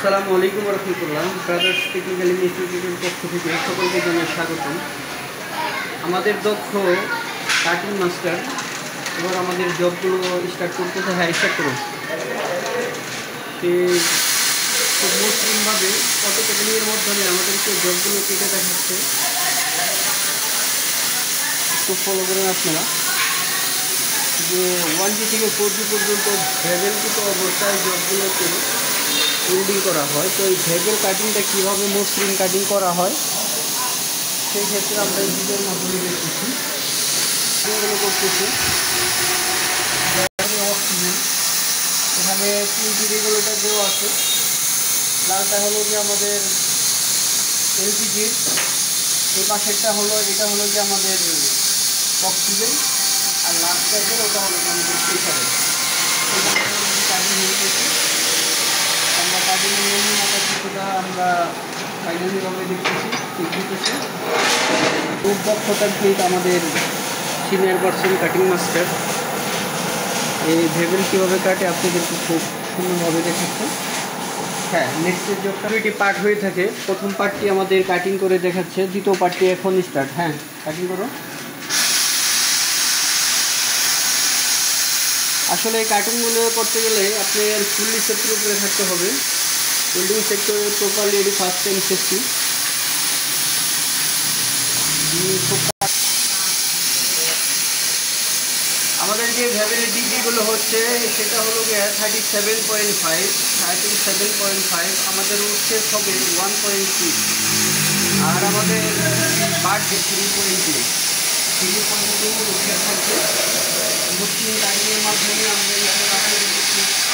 আসসালামু আলাইকুম রহমতুল্লাহ। Brothers technical ইনস্টিটিউটের পক্ষ থেকে সকলকে জানাই স্বাগতম। আমাদের দক্ষ কাটিং মাস্টার এবার আমাদের জবগুলো স্টার্ট করতেছে। হ্যাঁ, স্টার্ট করুন। সে খুব মসৃণভাবে কত টেকনিকের মাধ্যমে আমাদেরকে জবগুলো কেটে দেখাচ্ছে, একটু ফলো করেন আপনারা। যে 1G থেকে 4G পর্যন্ত ভেবেলকৃত অবস্থায় জবগুলোকে ওয়েল্ডিং করা হয়। তো এই ভেবেল কাটিংটা কীভাবে মসৃণ কাটিং করা হয় সেই ক্ষেত্রে আমরা এই ভিডিওর মাধ্যমে দেখতেছি। এগুলো করতেছি অক্সিজেন, এখানে 3টি রেগুলেটর দেওয়া আছে। লালটা হলো যে আমাদের এলপিজির, এই পাশেরটা হলো এটা হলো যে আমাদের অক্সিজেন, আর লাস্ট টাইপের ওটা হলো আমাদের প্রেশারের। কাটিং হয়ে গেছে, আমরা কাটিংয়ের নমুনাটা কিছুটা আমরা ফাইনালিভাবে দেখতেছি, ঠিক দিতেছি। খুব দক্ষতার সহিত আমাদের সিনিয়র পার্সন কাটিং মাস্টার এই ভেবেল কীভাবে কাটে আপনাদেরকে খুব সুন্দরভাবে দেখাচ্ছে। হ্যাঁ, নেক্সটের জবটা 2টি পার্ট হয়ে থাকে। প্রথম পার্টটি আমাদের কাটিং করে দেখাচ্ছে, দ্বিতীয় পার্টটি এখন স্টার্ট। হ্যাঁ, কাটিং করো। আসলে এই কাটিংগুলো করতে গেলে আপনার ফুললি সেক্টরের উপরে থাকতে হবে। ওয়েল্ডিং সেক্টরে প্রপারলি এটি ফার্স্ট টাইম সেফটি। আমাদের যে ভ্যাবেলের ডিগ্রিগুলো হচ্ছে সেটা হলো গিয়ে 37.5 আমাদের উঠছে হবে 1.6, আর আমাদের পার্ট 3.8 থাকছে। মুসলিম কাটিংয়ের মাধ্যমে আমরা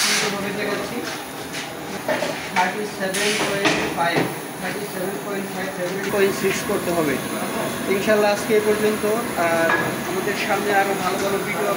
সুন্দরভাবে দেখাচ্ছি। 37.6 করতে হবে ইনশাল্লাহ। আজকে এ পর্যন্ত, আর আমাদের সামনে আরও ভালো ভালো ভিডিও